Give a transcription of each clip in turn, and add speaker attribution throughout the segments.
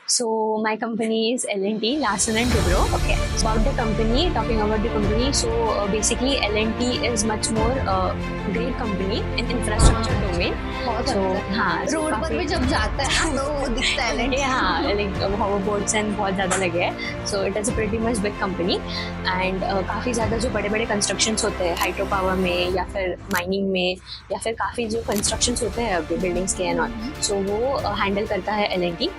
Speaker 1: So my company is L&T, Larsen and Toubro. Okay. About the company, talking about the company, so basically L&T is much more great company in infrastructure domain.
Speaker 2: बहुत
Speaker 1: So
Speaker 2: अच्छा।
Speaker 1: हाँ, so
Speaker 2: road पर भी जब जाता है ना तो वो दिखता है
Speaker 1: ये
Speaker 2: L&T।
Speaker 1: हाँ लाइक hoverboards and बहुत ज़्यादा लगे हैं. So it is a pretty much big company and काफ़ी ज़्यादा जो बड़े बड़े constructions होते हैं हाइड्रो पावर में या फिर माइनिंग में या फिर काफ़ी जो constructions होते हैं अभी बिल्डिंग्स के एंड ऑल, सो वो हैंडल करता है L&T.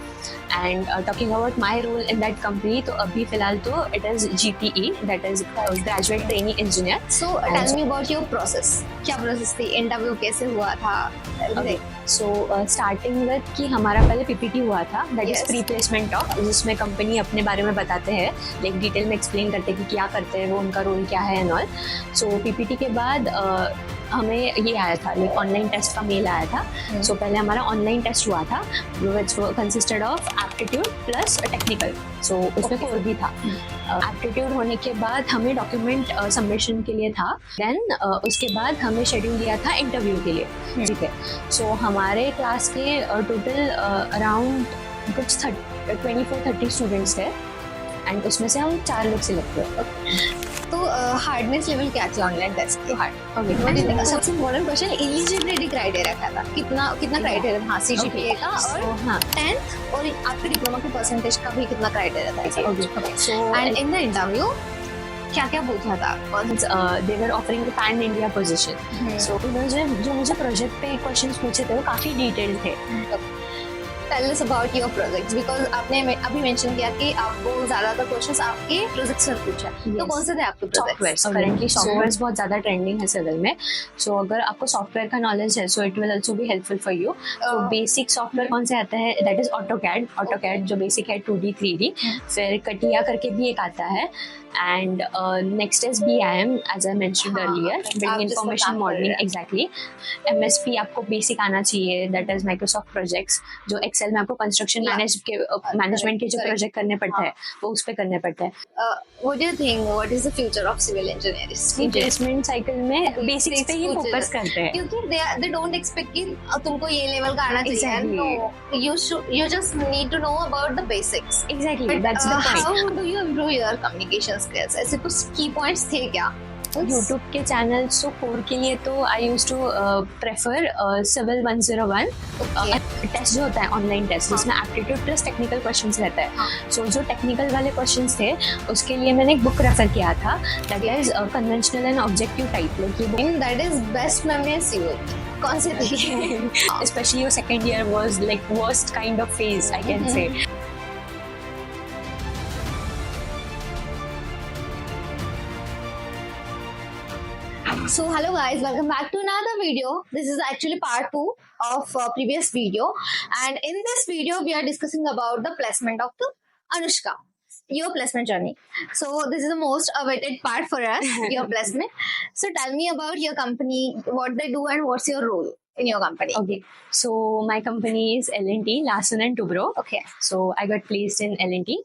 Speaker 1: And talking about my role in that company, तो अभी फिलहाल तो it is GTE, that is graduate trainee engineer.
Speaker 2: So tell me about your process. क्या प्रोसेस थी, इंटरव्यू कैसे हुआ था?
Speaker 1: सो स्टार्टिंग विद कि हमारा पहले PPT हुआ था, that is
Speaker 2: Yes.
Speaker 1: Pre placement talk, जिसमें कंपनी अपने बारे में बताते हैं, लाइक डिटेल में एक्सप्लेन करते हैं कि क्या करते हैं वो, उनका रोल क्या है एंड ऑल. सो PPT के बाद हमें ये आया था, लाइक ऑनलाइन टेस्ट का मेल आया था. सो पहले हमारा ऑनलाइन टेस्ट हुआ था which consisted of aptitude plus technical. So उसमें कोर भी था. एप्टीट्यूड होने के बाद हमें डॉक्यूमेंट सबमिशन के लिए था. देन उसके बाद हमें शेड्यूल दिया था इंटरव्यू के लिए. ठीक है. सो हमारे क्लास के टोटल अराउंड कुछ 24-30 स्टूडेंट्स थे एंड उसमें से हम 4 लोग सिलेक्ट हुए.
Speaker 2: तो हार्डनेस लेवल क्या थी ऑनलाइन टेस्ट की?
Speaker 1: ओके.
Speaker 2: सबसे इम्पोर्टेंट क्वेश्चन, एलिजिबिलिटी क्राइटेरिया क्या था? कितना क्राइटेरिया था? हाँ, CGPA का और
Speaker 1: हाँ
Speaker 2: 10th और आपके डिप्लोमा के परसेंटेज का भी कितना क्राइटेरिया था?
Speaker 1: Okay. So
Speaker 2: and in the interview क्या क्या पूछा था?
Speaker 1: they were offering the pan India position. So उन्होंने जो मुझे प्रोजेक्ट पे क्वेश्चंस पूछे थे वो काफी डिटेल्ड थे.
Speaker 2: Tell us about your projects, because आपने अभी मेंशन किया कि आपको ज्यादातर क्वेश्चंस आपके प्रोजेक्ट्स में पूछा. तो कौन से थे आपके प्रोजेक्ट्स?
Speaker 1: करेंटली सॉफ्टवेयर बहुत ज्यादा ट्रेंडिंग है सिविल में. सो अगर आपको सॉफ्टवेयर का नॉलेज है, so it will also be helpful for you. So basic software कौन से आते हैं, दैट इज ऑटोकैड जो बेसिक है 2D 3D. फिर कटिया करके भी एक आता है. And next is BIM, as I mentioned earlier, building information modeling. Exactly. MSP आपको बेसिक आना चाहिए, दैट इज माइक्रोसॉफ्ट प्रोजेक्ट्स, जो एक्सेल में आपको कंस्ट्रक्शन मैनेजमेंट के जो प्रोजेक्ट करने पड़ते हैं वो उस पे करने पड़ते हैं.
Speaker 2: What do you think, what is the future of civil engineering?
Speaker 1: Placement cycle में बेसिक्स पे ही फोकस करते हैं,
Speaker 2: क्योंकि दे डोंट एक्सपेक्ट कि तुमको ये लेवल का आना चाहिए.
Speaker 1: Exactly.
Speaker 2: No, you just need to know about the basics.
Speaker 1: Exactly that's the
Speaker 2: How
Speaker 1: point.
Speaker 2: do you improve your communication skills? ऐसे कुछ की पॉइंट्स थे क्या?
Speaker 1: यूट्यूब के चैनल सो कोर के लिए तो I use to prefer civil 101 test जो होता है ऑनलाइन टेस्ट, जिसमें एप्टीट्यूड प्लस टेक्निकल क्वेश्चंस रहता है. सो जो टेक्निकल वाले क्वेश्चंस थे उसके लिए मैंने एक बुक रेफर किया था, that is conventional and objective type.
Speaker 2: That is best memory CU. कौन से थे?
Speaker 1: Specially your second year was like worst kind of phase, I can से.
Speaker 2: So hello guys, welcome back to another video. This is actually part 2 of previous video, and in this video we are discussing about the placement of the Anushka, your placement journey. So this is the most awaited part for us, your placement. So tell me about your company, what they do and what's your role in your company.
Speaker 1: Okay, so my company is L&T, Larsen and Toubro.
Speaker 2: Okay.
Speaker 1: So I got placed in L&T.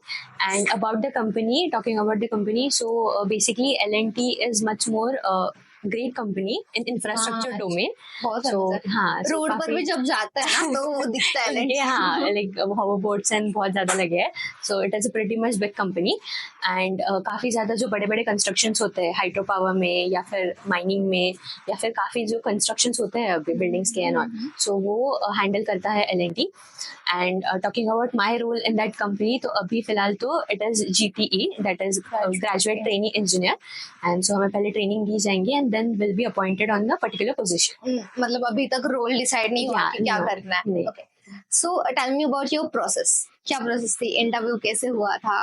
Speaker 1: And about the company, talking about the company, so basically L&T is much more great company in infrastructure domain.
Speaker 2: बहुत
Speaker 1: So
Speaker 2: अच्छा.
Speaker 1: हाँ, so
Speaker 2: road पर भी जब जाता है ना तो वो दिखता है L&T.
Speaker 1: ये हाँ लाइक hoverboards and बहुत ज़्यादा लगे हैं. So it is a pretty much big company and काफ़ी ज़्यादा जो बड़े बड़े constructions होते हैं हाइड्रो पावर में या फिर माइनिंग में या फिर काफ़ी जो constructions होते हैं अभी बिल्डिंग्स के एंड ऑल, सो वो हैंडल करता है L&T. And talking about my role in that company, तो अभी फिलहाल तो it is GTE, that is graduate trainee engineer. And so हमें पहले ट्रेनिंग दी जाएंगी and then will be appointed on the particular position.
Speaker 2: मतलब अभी तक रोल डिसाइड नहीं हुआ कि क्या
Speaker 1: no,
Speaker 2: करना है.
Speaker 1: नहीं.
Speaker 2: Okay. So tell me about your process. क्या प्रोसेस थी, इंटरव्यू कैसे हुआ था?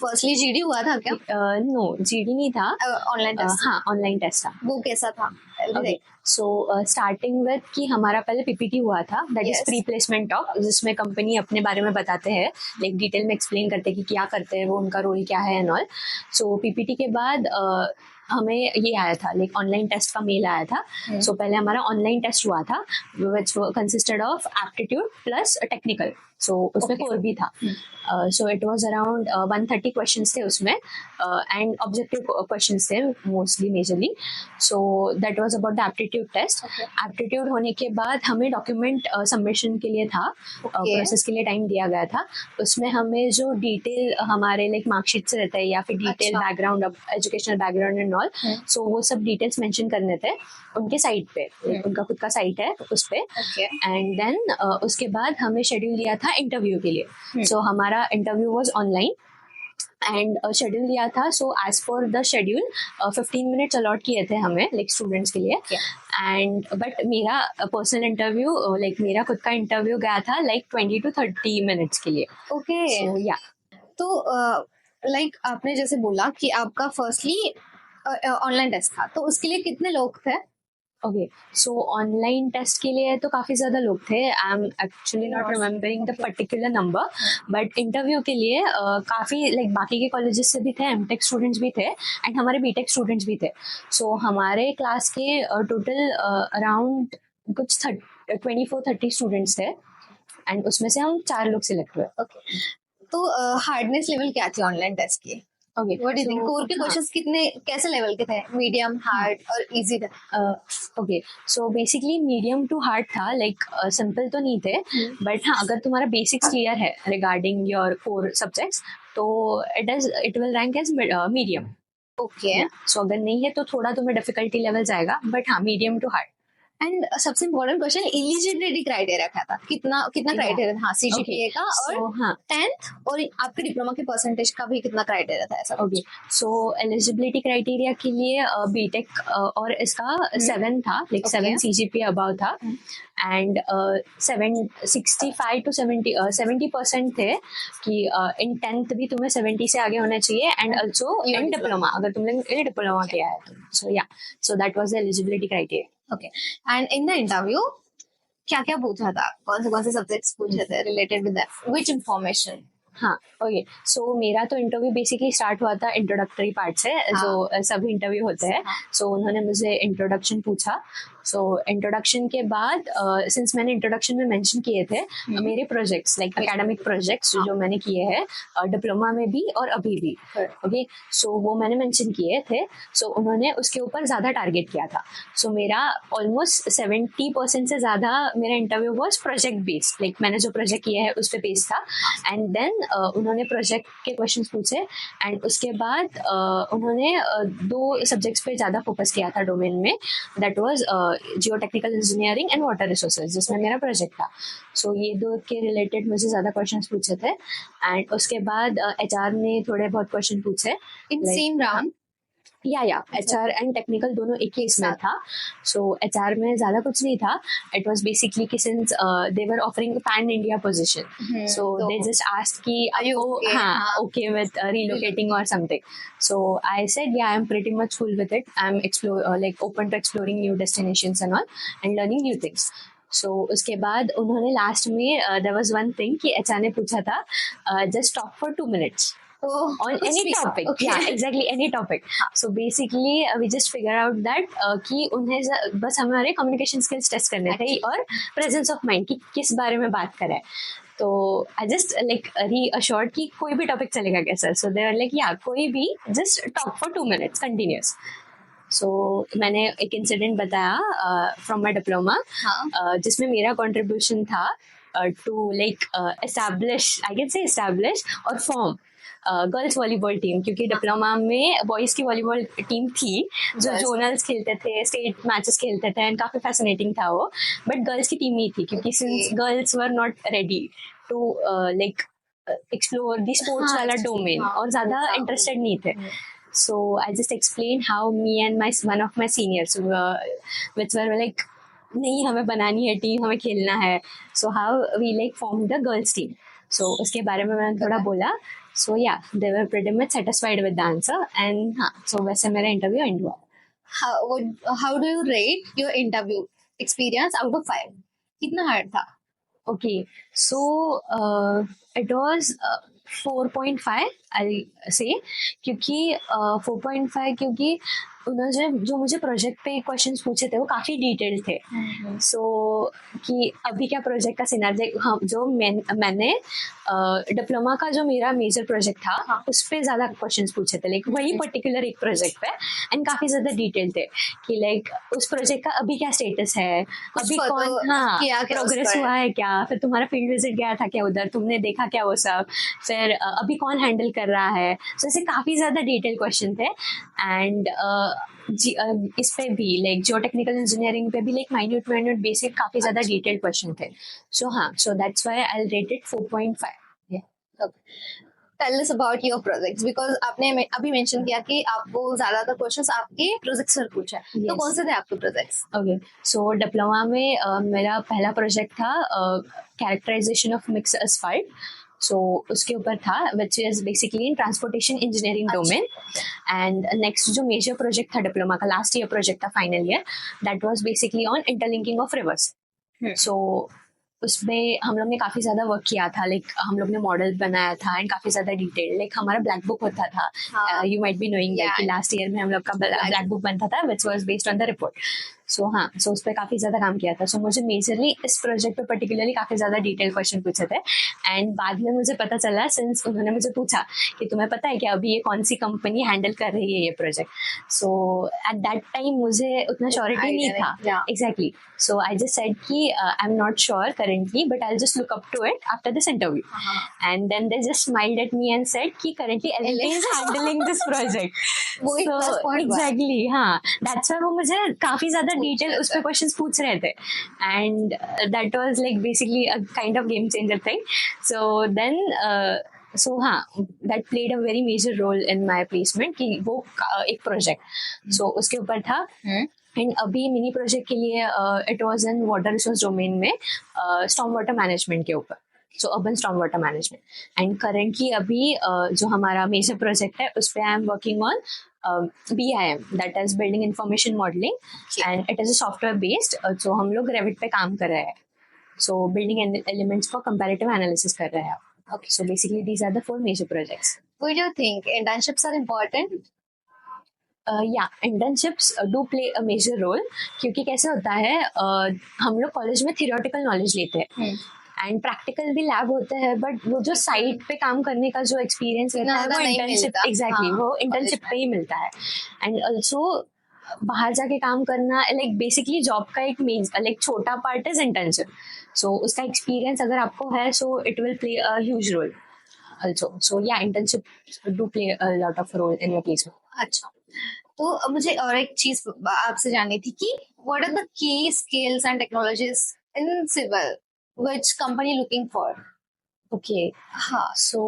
Speaker 2: फर्स्टली GD हुआ था क्या?
Speaker 1: नो, GD नहीं था.
Speaker 2: Online test.
Speaker 1: हाँ, ऑनलाइन टेस्ट था.
Speaker 2: वो कैसा था?
Speaker 1: Okay. सो स्टार्टिंग विद कि हमारा पहले PPT हुआ था, that is
Speaker 2: Yes.
Speaker 1: Pre placement talk, जिसमें कंपनी अपने बारे में बताते हैं, लाइक डिटेल में एक्सप्लेन करते हैं कि क्या करते हैं वो, उनका रोल क्या है एंड ऑल. सो PPT के बाद हमें ये आया था, लाइक ऑनलाइन टेस्ट का मेल आया था. सो पहले हमारा ऑनलाइन टेस्ट हुआ था which consisted of aptitude plus technical. So उसमें कोर भी था. So it was around 130 questions थे उसमें एंड ऑब्जेक्टिव क्वेश्चंस थे mostly majorly. So that was about the aptitude test.
Speaker 2: Okay.
Speaker 1: Aptitude होने के बाद हमें डॉक्यूमेंट सबमिशन के लिए था,
Speaker 2: Okay.
Speaker 1: प्रोसेस के लिए टाइम दिया गया था। उसमें हमें जो डिटेल हमारे लाइक मार्कशीट से रहता है या फिर डिटेल
Speaker 2: अच्छा।
Speaker 1: Background, educational background and all, so वो सब डिटेल्स मेंशन करने थे उनके साइट पे, उनका खुद का साइट है उस पे।
Speaker 2: Okay.
Speaker 1: एंड देन उसके बाद हमें शेड्यूल दिया था इंटरव्यू के लिए। सो हमारा interview was online and schedule दिया था। So as for the schedule 15 minutes allot किए थे हमें लाइक स्टूडेंट्स के लिए। एंड बट मेरा पर्सनल इंटरव्यू लाइक मेरा खुद का इंटरव्यू गया था लाइक 20 to 30 मिनट्स के लिए।
Speaker 2: Okay.
Speaker 1: सो या
Speaker 2: तो लाइक आपने जैसे बोला कि आपका फर्स्टली ऑनलाइन टेस्ट था, तो उसके लिए कितने लोग थे?
Speaker 1: ओके, सो ऑनलाइन टेस्ट के लिए तो काफ़ी ज़्यादा लोग थे। I am actually not remembering the particular number, but interview के लिए काफ़ी लाइक बाकी के कॉलेजेस से भी थे, एमटेक स्टूडेंट्स भी थे एंड हमारे बीटेक स्टूडेंट्स भी थे। सो हमारे क्लास के टोटल अराउंड कुछ 24-30 स्टूडेंट्स थे एंड उसमें से हम 4 लोग सिलेक्ट हुए।
Speaker 2: Okay. तो हार्डनेस लेवल क्या थी ऑनलाइन टेस्ट की?
Speaker 1: Okay,
Speaker 2: what do you think? Core के क्वेश्चंस कितने कैसे लेवल के थे? मीडियम, हार्ड और इजी थे?
Speaker 1: Okay, so basically medium to hard था, लाइक सिंपल तो नहीं थे, बट हाँ अगर तुम्हारा बेसिक्स क्लियर है रिगार्डिंग योर कोर सब्जेक्ट्स तो it will rank as medium.
Speaker 2: Okay.
Speaker 1: So अगर नहीं है तो थोड़ा तुम्हें डिफिकल्टी लेवल जाएगा, बट हाँ मीडियम टू हार्ड।
Speaker 2: एंड सबसे इम्पोर्टेंट क्वेश्चन, एलिजिबिलिटी क्राइटेरिया क्या था? कितना
Speaker 1: Yeah.
Speaker 2: क्राइटेरिया था? हाँ, सीजीपीए का और
Speaker 1: So, हाँ
Speaker 2: 10th और आपके डिप्लोमा के परसेंटेज का भी कितना क्राइटेरिया था ऐसा?
Speaker 1: ओके, सो एलिजिबिलिटी क्राइटेरिया के लिए बीटेक और इसका 7 था, लाइक 7 सीजीपीए अबव था एंड 65 to 70% थे कि इन 10th भी तुम्हें 70 से आगे होना चाहिए एंड ऑल्सो इन डिप्लोमा अगर तुमने डिप्लोमा किया है तो। सो या, सो that was the eligibility criteria.
Speaker 2: Okay. And in the interview क्या क्या पूछा था? कौन से सब्जेक्ट्स पूछे थे related with that? Which information?
Speaker 1: हाँ ओके, सो मेरा तो इंटरव्यू बेसिकली स्टार्ट हुआ था इंट्रोडक्टरी पार्ट से, जो सभी इंटरव्यू होते हैं। सो उन्होंने मुझे इंट्रोडक्शन पूछा। सो इंट्रोडक्शन के बाद सिंस मैंने इंट्रोडक्शन में मेंशन किए थे मेरे प्रोजेक्ट्स लाइक एकेडमिक प्रोजेक्ट्स जो मैंने किए हैं डिप्लोमा में भी और अभी भी, ओके, सो वो मैंने मेंशन किए थे। सो उन्होंने उसके ऊपर ज़्यादा टारगेट किया था। सो मेरा ऑलमोस्ट 70% से ज़्यादा मेरा interview was project based, like मैंने जो प्रोजेक्ट किया है उस पर बेस्ड था। एंड देन उन्होंने प्रोजेक्ट के क्वेश्चंस पूछे एंड उसके बाद उन्होंने 2 सब्जेक्ट्स पे ज़्यादा फोकस किया था डोमेन में, that was Jio technical engineering and water resources जिसमें मेरा प्रोजेक्ट था। सो ये 2 के रिलेटेड मुझे ज़्यादा क्वेश्चंस पूछे थे एंड उसके बाद एचआर ने थोड़े बहुत क्वेश्चन पूछे
Speaker 2: इन सेम राउंड?
Speaker 1: या एचआर एंड टेक्निकल दोनों एक ही इसमें था। सो एचआर में ज़्यादा कुछ नहीं था, इट वाज बेसिकली कि since they were offering pan India position, so they just asked कि आपको हाँ okay with relocating or something. So I said yeah, I'm pretty much cool with it. I'm like open to exploring new destinations and all and learning new things. So उसके बाद उन्होंने last में there was one thing कि HR ने पूछा था just talk for 2 minutes on any topic.
Speaker 2: Okay.
Speaker 1: Yeah, exactly, any topic. So basically we just figure out that कि उन्हें बस हमारे communication skills test करने थे और presence of mind कि किस बारे में बात करें। तो I just like reassured कि कोई भी topic चलेगा क्या sir? So they were like yeah, कोई भी, just talk for 2 minutes continuous. सो मैंने एक इंसिडेंट बताया फ्रॉम माई डिप्लोमा जिसमें मेरा कंट्रीब्यूशन था to like establish, I can say establish और फॉर्म गर्ल्स वॉलीबॉल टीम, क्योंकि डिप्लोमा में बॉयज़ की वॉलीबॉल टीम थी जो जोनल्स खेलते थे, स्टेट मैचेस खेलते थे एंड काफ़ी फैसिनेटिंग था वो, बट गर्ल्स की टीम नहीं थी क्योंकि since girls were not ready to like explore the sports वाला डोमेन और ज़्यादा इंटरेस्टेड नहीं थे। So I just explained how me and one of my seniors which were like नहीं हमें बनानी है टीम, हमें खेलना है, so how we like formed the girls team. So उसके बारे में मैंने थोड़ा बोला. So yeah, they were pretty much satisfied with the answer and हाँ, so वैसे मेरा इंटरव्यू एंड हुआ.
Speaker 2: How do you rate your interview experience out of 5? कितना हार्ड था?
Speaker 1: Okay, so इट वाज 4.5 आई से, क्योंकि 4.5 क्योंकि उन्होंने जो मुझे प्रोजेक्ट पे क्वेश्चंस पूछे थे वो काफ़ी डिटेल्ड थे. सो कि अभी क्या प्रोजेक्ट का सिनारियो, हाँ, जो मैंने डिप्लोमा का जो मेरा मेजर प्रोजेक्ट था,
Speaker 2: हाँ.
Speaker 1: उस पे ज़्यादा क्वेश्चंस पूछे थे, लाइक वही पर्टिकुलर एक प्रोजेक्ट पे, एंड काफ़ी ज़्यादा डिटेल थे कि लाइक उस प्रोजेक्ट का अभी क्या स्टेटस है, अभी कौन, हाँ, प्रोग्रेस हुआ है क्या, फिर तुम्हारा फील्ड विजिट गया था क्या, उधर तुमने देखा क्या वो सब, फिर अभी कौन हैंडल कर रहा है. सो ऐसे काफ़ी ज़्यादा डिटेल क्वेश्चन थे. एंड इस पे भी लाइक जो टेक्निकल इंजीनियरिंग पे भी लाइक माइन्यूट बेसिक काफ़ी ज़्यादा डिटेल्ड क्वेश्चन थे. सो हाँ, so that's why I rated 4.5.
Speaker 2: Tell us about your projects, because आपने अभी मेंशन किया कि आपको ज्यादातर क्वेश्चंस आपके प्रोजेक्ट्स पर पूछा है. तो
Speaker 1: Yes.
Speaker 2: कौन से थे आपके प्रोजेक्ट्स?
Speaker 1: ओके, सो डिप्लोमा में मेरा पहला प्रोजेक्ट था characterization of mix asphalt. So उसके ऊपर था which is basically in transportation engineering domain. And next जो मेजर प्रोजेक्ट था डिप्लोमा का, लास्ट ईयर प्रोजेक्ट था final year, that was basically on interlinking of rivers. So उसमें हम लोग ने काफ़ी ज़्यादा वर्क किया था, लाइक हम लोग ने मॉडल बनाया था एंड काफ़ी ज़्यादा डिटेल, लाइक हमारा ब्लैक बुक होता था. You might be knowing that कि लास्ट ईयर में हम लोग का ब्लैक बुक बनता था which was based on the report. So हाँ, सो उस पर काफ़ी ज़्यादा काम किया था. सो मुझे मेजरली इस प्रोजेक्ट पे पर्टिकुलरली काफ़ी ज़्यादा डिटेल क्वेश्चन पूछे थे. एंड बाद में मुझे पता चला, सिंस उन्होंने मुझे पूछा कि तुम्हें पता है कि अभी ये कौन सी कंपनी हैंडल कर रही है ये project. So at that time मुझे उतना श्योरिटी नहीं था. Exactly. So I just said कि I am not sure currently, but I just look up to it after this interview. And then they just smiled at me and said कि currently L and T is handling this project. So exactly, हाँ, that's why वो मुझे काफ़ी ज़्यादा detail उस पर questions पूछ रहे थे. And that was like basically a kind of game changer thing. So then so हाँ, that played a very major role in my placement कि वो एक प्रोजेक्ट सो उसके ऊपर था. एंड अभी मिनी प्रोजेक्ट के लिए it was in water resource domain में, स्टॉर्म वाटर मैनेजमेंट के ऊपर, सो urban storm water management. And currently अभी जो हमारा मेजर प्रोजेक्ट है उस पर I am working on BIM, that is Building Information Modeling, and it is a software based. So हम लोग Revit पे काम कर रहे हैं. So building elements for comparative analysis कर रहे हैं. Okay, so basically these are the 4 major projects.
Speaker 2: What do you think? Internships are important?
Speaker 1: Yeah, internships do play a major role. क्योंकि कैसे होता है, हम लोग कॉलेज में theoretical knowledge लेते हैं एंड प्रैक्टिकल भी लैब होते हैं, बट वो जो साइट पे काम करने का जो एक्सपीरियंस रहता है वो इंटर्नशिप, एग्जैक्टली, वो इंटर्नशिप पे ही मिलता है. एंड ऑल्सो बाहर जाके काम करना, लाइक बेसिकली जॉब का एक लाइक छोटा पार्ट इज इंटर्नशिप. सो उसका एक्सपीरियंस अगर आपको है, so it will play a huge role also. So yeah, internship do play a lot of role in your placement.
Speaker 2: अच्छा, तो मुझे और एक चीज आपसे जाननी थी कि what are the key skills and technologies in civil which company looking for?
Speaker 1: Okay, so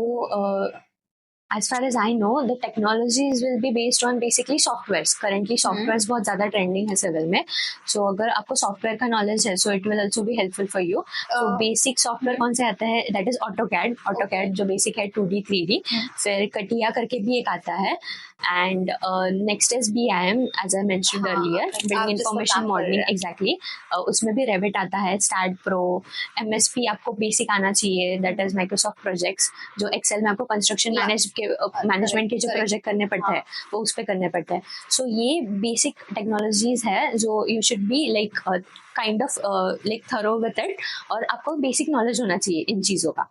Speaker 1: as far as I know, the technologies will be based on basically softwares. Currently softwares बहुत ज़्यादा trending है civil में. So अगर आपको software का knowledge है, so it will also be helpful for you. So basic software कौन से आता है? That is AutoCAD. AutoCAD जो basic है 2D 3D. फिर CATIA करके भी एक आता है. And next is BIM, as I mentioned earlier, Building Information Modeling, exactly. उसमें भी Revit आता है, STAAD Pro, MSP आपको basic आना चाहिए, that is Microsoft Projects, जो Excel में आपको construction मैनेजमेंट के जो प्रोजेक्ट करने पड़ते हैं वो उस पर करने पड़ते हैं. सो ये बेसिक टेक्नोलॉजीज है जो you should be like kind of like thorough with it, और आपको बेसिक नॉलेज होना चाहिए इन चीज़ों का.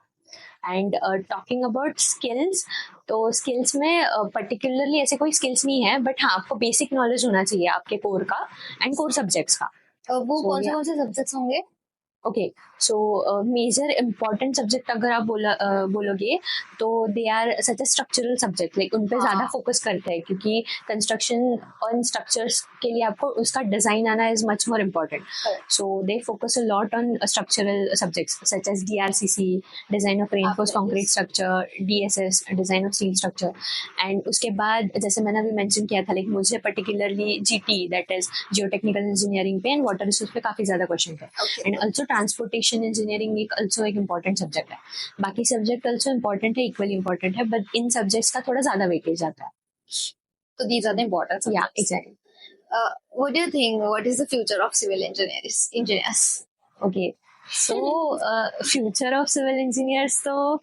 Speaker 1: एंड टॉकिंग अबाउट स्किल्स, तो स्किल्स में पर्टिकुलरली ऐसे कोई स्किल्स नहीं है, बट हाँ, आपको बेसिक नॉलेज होना चाहिए आपके कोर का एंड कोर सब्जेक्ट्स का.
Speaker 2: वो कौन से सब्जेक्ट्स होंगे?
Speaker 1: Okay, so major important subject अगर आप बोलोगे तो they are such a structural subject, like उन पे ज़्यादा फोकस करते हैं, क्योंकि कंस्ट्रक्शन और स्ट्रक्चर्स के लिए आपको उसका डिज़ाइन आना is much more important. So they focus a lot on structural subjects such as DRCC, design of reinforced concrete structure, DSS, design of steel structure. And उसके बाद जैसे मैंने अभी मेंशन किया था, लाइक मुझे particularly GT, that is geotechnical engineering पे and water resource पे काफ़ी ज़्यादा क्वेश्चन थे. एंड ऑल्सो ट्रांसपोर्टेशन इंजीनियरिंग एक ऑल्सो एक इम्पॉर्टेंट सब्जेक्ट है. बाकी सब्जेक्ट ऑल्सो इम्पॉर्टेंट है, इक्वली इम्पॉर्टेंट है, बट इन सब्जेक्ट्स का थोड़ा ज्यादा वेटेज आता है.
Speaker 2: तो these are the important subjects.
Speaker 1: Yeah, exactly.
Speaker 2: What do you think? What is the future of civil engineers? Okay,
Speaker 1: so future of civil engineers तो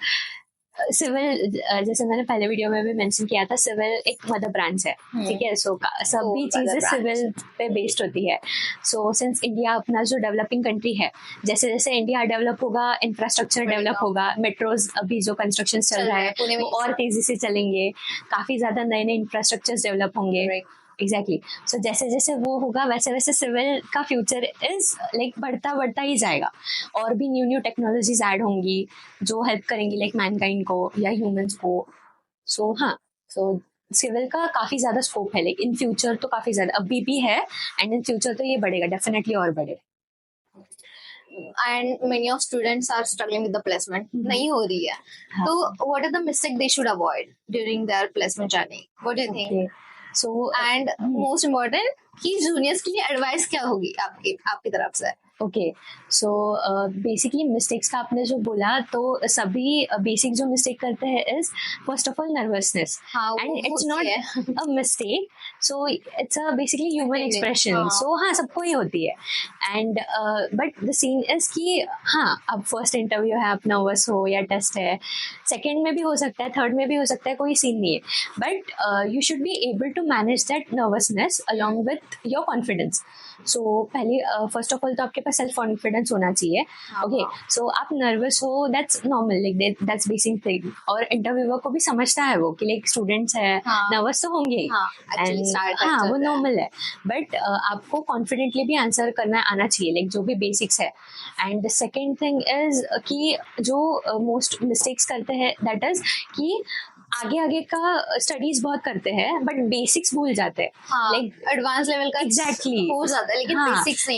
Speaker 1: सिविल जैसे मैंने पहले वीडियो में भी मेंशन किया था, सिविल एक मदर ब्रांच है, ठीक है। सो सभी चीजें सिविल पे बेस्ड होती है। सो सिंस इंडिया अपना जो डेवलपिंग कंट्री है, जैसे जैसे इंडिया डेवलप होगा, इंफ्रास्ट्रक्चर डेवलप होगा, मेट्रोज अभी जो कंस्ट्रक्शन चल रहा है वो और तेजी से चलेंगे, काफी ज्यादा नए नए इंफ्रास्ट्रक्चर डेवलप होंगे। एग्जैक्टली। सो जैसे जैसे वो होगा वैसे वैसे सिविल का फ्यूचर इज लाइक बढ़ता बढ़ता ही जाएगा, और भी न्यू न्यू टेक्नोलॉजीज ऐड होंगी जो हेल्प करेंगी लाइक मैनकाइंड को या ह्यूमंस को। सो हाँ, सो सिविल का काफी ज्यादा स्कोप है, लाइक इन फ्यूचर तो काफी ज्यादा अभी भी है, एंड इन फ्यूचर तो ये बढ़ेगा डेफिनेटली और बढ़ेगा।
Speaker 2: And many of students are struggling with the placement. नहीं हो रही है, तो what are the mistakes they should avoid during their placement journey? What do you think?
Speaker 1: So
Speaker 2: and most important कि juniors के लिए advice क्या होगी आपकी तरफ से?
Speaker 1: ओके, सो बेसिकली मिस्टेक्स का आपने जो बोला, तो सभी बेसिक जो मिस्टेक करते हैं is first of all nervousness, and it's not a mistake, so it's a basically human expression. So हाँ, सबको ही होती है, and but the scene is कि हाँ, अब फर्स्ट इंटरव्यू है, आप नर्वस हो या टेस्ट है, सेकेंड में भी हो सकता है, थर्ड में भी हो सकता है, कोई सीन नहीं है, but you should be able to manage that nervousness along with your confidence. So पहले फर्स्ट ऑफ ऑल तो आपके पास सेल्फ कॉन्फिडेंस होना चाहिए। ओके, सो आप नर्वस हो, that's normal, like that's basic thing, और इंटरव्यूअर को भी समझता है वो कि लाइक स्टूडेंट्स है, नर्वस तो होंगे, एंड हाँ वो नॉर्मल है, बट आपको कॉन्फिडेंटली भी आंसर करना आना चाहिए, लाइक जो भी बेसिक्स है। And the second thing is कि जो मोस्ट मिस्टेक्स करते हैं दैट इज कि आगे आगे का स्टडीज बहुत करते हैं बट बेसिक्स भूल जाते हैं,
Speaker 2: लाइक एडवांस लेवल का
Speaker 1: एग्जैक्टली
Speaker 2: हो जाता है, लेकिन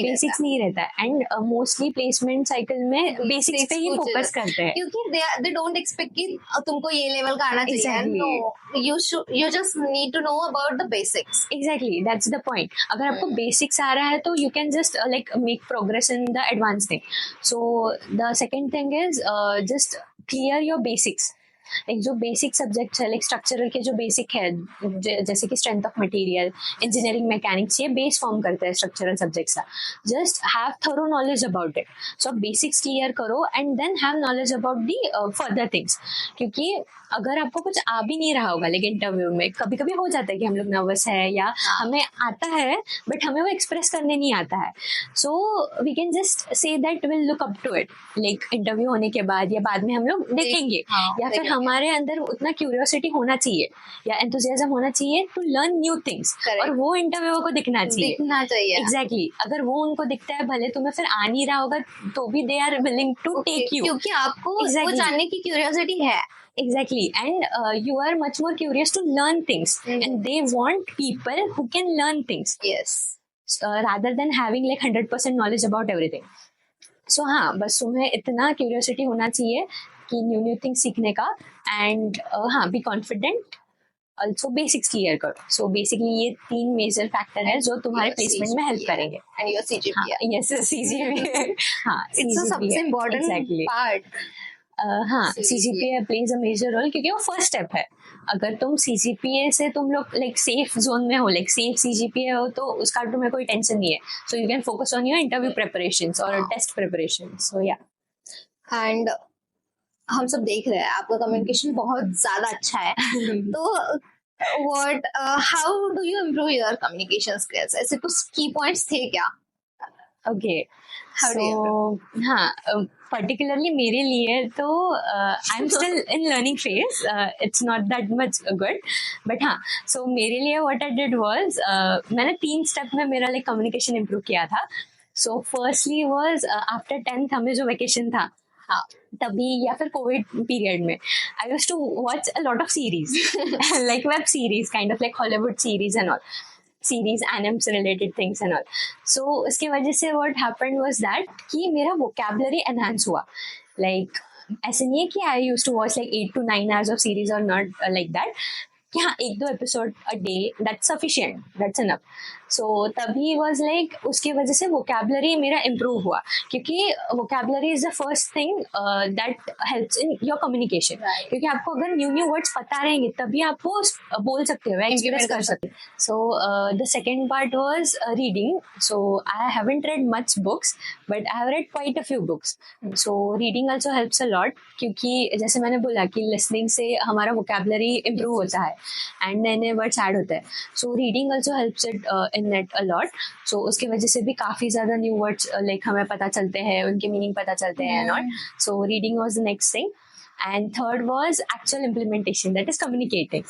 Speaker 2: बेसिक्स
Speaker 1: नहीं रहता, एंड मोस्टली प्लेसमेंट साइकिल में बेसिक्स पे ही फोकस करते हैं,
Speaker 2: क्योंकि दे डोंट एक्सपेक्ट कि तुमको ये लेवल का आना चाहिए, no, you just need to know about the basics.
Speaker 1: Exactly, that's the point. अगर आपको बेसिक्स आ रहा है तो you can just like make progress in the advance thing. So the second thing is just clear your basics, एक जो basic subject है, लाइक स्ट्रक्चरल के जो बेसिक है, जैसे कि strength of material, engineering, mechanics, ये बेस फॉर्म करते हैं स्ट्रक्चरल सब्जेक्ट्स का। Just have thorough knowledge about it, so आप बेसिक्स क्लियर करो and then have knowledge about the further things, क्योंकि अगर आपको कुछ आ भी नहीं रहा होगा, लाइक इंटरव्यू में कभी कभी हो जाता है कि हम लोग नर्वस है या हमें आता है बट हमें वो एक्सप्रेस करने नहीं आता है, so we can just say that will look up to it, like interview होने के बाद या बाद में हम लोग देखेंगे, या फिर हमारे अंदर उतना क्यूरियोसिटी होना चाहिए या एंथुसियाज्म होना चाहिए टू लर्न न्यू थिंग्स, और वो इंटरव्यू को दिखना चाहिए। एग्जैक्टली, अगर वो उनको दिखता है, भले तुम्हें फिर आ नहीं रहा होगा तो भी they are willing to take you,
Speaker 2: क्योंकि आपको वो जानने की क्यूरियोसिटी है।
Speaker 1: Exactly, and you are much more curious to learn things, and they want people who can learn things.
Speaker 2: Yes.
Speaker 1: Rather than having like 100% knowledge about everything. So हाँ, बस तुम्हें इतना curiosity होना चाहिए कि new things सीखने का, and हाँ, be confident. Also basics clear करो. So basically ये 3 major factor है जो तुम्हारे placement में help करेंगे.
Speaker 2: And your CGPA.
Speaker 1: Yes, CGPA. हाँ,
Speaker 2: it's a सबसे important part.
Speaker 1: हाँ, CGPA plays a major role, क्योंकि वो फर्स्ट स्टेप है। अगर तुम CGPA से तुम लोग लाइक सेफ जोन में हो, लाइक सेफ CGPA हो, तो उसका तुम्हें कोई टेंशन नहीं है, so you can focus on your interview preparations और टेस्ट प्रिपरेशंस। सो या,
Speaker 2: एंड हम सब देख रहे हैं आपका कम्युनिकेशन बहुत ज्यादा अच्छा है, तो what how do you improve your communication skills? ऐसे कुछ की पॉइंट्स थे क्या?
Speaker 1: ओके, सो हाँ, पर्टिकुलरली मेरे लिए तो I am still in learning phase, it's not that much good, but हाँ, सो मेरे लिए व्हाट आई डिड वाज, मैंने 3 स्टेप में मेरा लाइक कम्युनिकेशन इम्प्रूव किया था। So firstly was after 10th हमें जो वेकेशन था, हाँ, तभी या फिर कोविड पीरियड में I used to watch a lot of series, like web series, kind of like Hollywood series and all, series animes related things and all. So इसके वजह से व्हाट हैपेंड वाज दैट कि मेरा vocabulary enhance हुआ, like ऐसे नहीं है कि I used to watch like 8 to 9 hours of series और नॉट लाइक दैट, कि हाँ 1-2 episode a day that's sufficient, that's enough. So तभी वाज लाइक उसकी वजह से वोकैबुलरी मेरा इम्प्रूव हुआ, क्योंकि vocabulary is the first thing that helps in your communication. क्योंकि आपको अगर न्यू वर्ड्स पता रहेंगे तभी आप वो बोल सकते हो, एक्सप्रेस कर सकते हो. सो the second part was reading. So I haven't read much books, but I have read quite a few books. So reading also helps a lot, क्योंकि जैसे मैंने बोला कि listening से हमारा vocabulary improve होता है and नए नए words add होते हैं. So reading also helps it in it a lot. So उसके वजह से भी काफ़ी ज़्यादा new words like हमें पता चलते हैं, उनके meaning पता चलते हैं and all. So reading was the next thing. And third was actual implementation, that is communicating.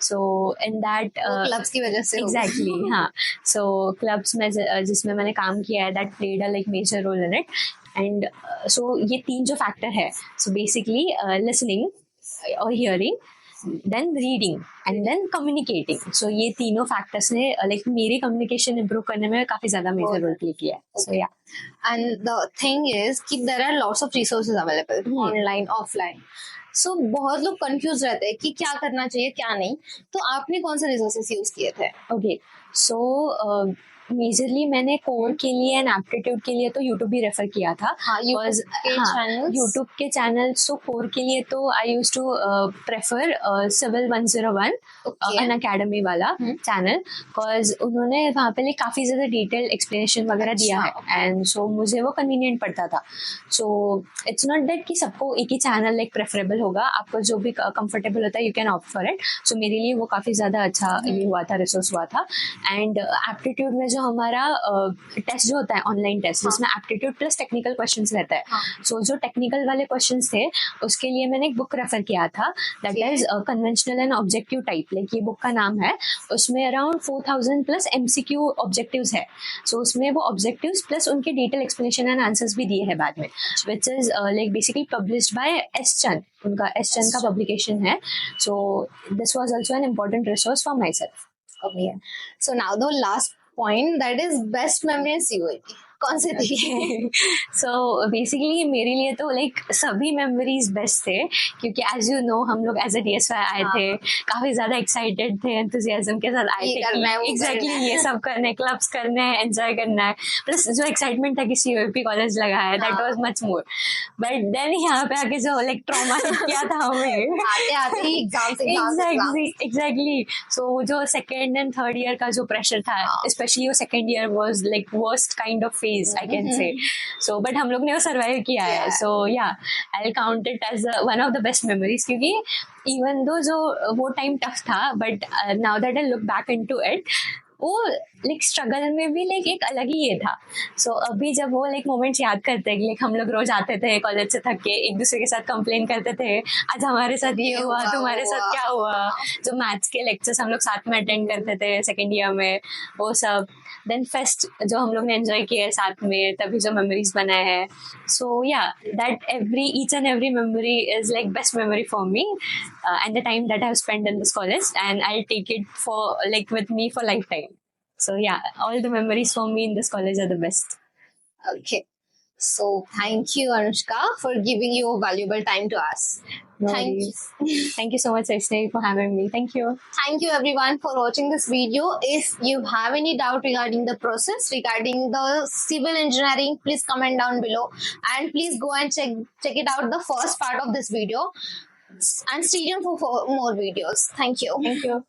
Speaker 1: So in that
Speaker 2: clubs की वजह से
Speaker 1: exactly हाँ. So clubs में जिसमें मैंने काम किया है, that played a like major role in it. And so ये 3 जो factor है, so basically listening or hearing, then reading and then communicating. So ये तीनों factors ने like मेरी communication improve करने में काफी ज़्यादा major role play किया है. So yeah.
Speaker 2: And the thing is कि there are lots of resources available online, offline. So बहुत लोग confused रहते हैं कि क्या करना चाहिए क्या नहीं. तो आपने कौन से resources use किए थे?
Speaker 1: Okay. So मेजरली मैंने कोर के लिए एंड एप्टीट्यूड के लिए तो यूट्यूब भी रेफर किया था. यूट्यूब के चैनल. सो कोर के लिए तो I use to prefer civil 101 an academy वाला चैनल, बिकॉज उन्होंने वहाँ पे काफ़ी ज़्यादा डिटेल एक्सप्लेनेशन वगैरह दिया है एंड सो मुझे वो कन्वीनियंट पड़ता था. सो इट्स नॉट दैट कि सबको एक ही चैनल लाइक प्रेफरेबल होगा, आपको जो भी कंफर्टेबल होता है you can opt for it. So मेरे लिए वो काफ़ी ज़्यादा अच्छा ये हुआ था, रिसोर्स हुआ था. एंड एप्टीट्यूड में जो हमारा टेस्ट जो होता है ऑनलाइन टेस्ट, जिसमें एप्टीट्यूड प्लस टेक्निकल क्वेश्चंस रहता है. सो जो टेक्निकल वाले क्वेश्चंस थे उसके लिए मैंने एक बुक रेफर किया था, that is conventional and objective type, like ये बुक का नाम है. उसमें अराउंड 4000 प्लस MCQ ऑब्जेक्टिव्स है. सो उसमें वो ऑब्जेक्टिव्स प्लस उनके डिटेल एक्सप्लेनेशन एंड आंसर्स भी दिए हैं बाद में, which is like basically published by S Chand. उनका एस चंद का पब्लिकेशन है. So this was also an important resource for myself.
Speaker 2: Okay. So now the last point, that is best memory in COAP. कौन से थे?
Speaker 1: So basically मेरे लिए तो like सभी मेमोरीज बेस्ट थे, क्योंकि एज यू नो हम लोग एज अ DSY आए थे, काफी ज्यादा एक्साइटेड थे, एंथुसियाज्म के साथ आए थे. एग्जैक्टली ये सब करने, क्लब्स करने, एंजॉय करना है, प्लस जो एक्साइटमेंट था कि COAP कॉलेज लगा है, that was much more. But then यहाँ पे आके जो लाइक ट्रॉमा किया था हमें
Speaker 2: आते ही
Speaker 1: एग्जैक्टली. सो जो सेकेंड एंड थर्ड ईयर का जो प्रेशर था, स्पेशली वो second year was like worst kind of phase I can say. So but हम लोग ने वो survive किया है. So yeah, I'll count it as one of the best memories, क्योंकि even though जो वो time tough था, but now that I look back into it, वो लाइक स्ट्रगल में भी लाइक एक अलग ही ये था. सो अभी जब वो लाइक मोमेंट्स याद करते हैं, लाइक हम लोग रोज आते थे कॉलेज से थक के, एक दूसरे के साथ कंप्लेन करते थे, आज हमारे साथ ये हुआ, तुम्हारे साथ क्या हुआ. जो मैथ्स के लेक्चर्स हम लोग साथ में अटेंड करते थे सेकेंड ईयर में, वो सब. देन फेस्ट जो हम लोग ने एंजॉय किया है साथ में, तभी जो मेमोरीज बनाए हैं. So yeah that each and every memory is like best memory for me and the time that I have spent in this college, and I take it for like with me for lifetime. So yeah, all the memories for me in this college are the best.
Speaker 2: Okay. So thank you, Anushka, for giving your valuable time to us.
Speaker 1: Thank you so much, Aishnavi, for having me. Thank you.
Speaker 2: Thank you everyone for watching this video. If you have any doubt regarding the process, regarding the civil engineering, please comment down below. And please go and check it out, the first part of this video. And stay tuned for more videos. Thank you.
Speaker 1: Thank you.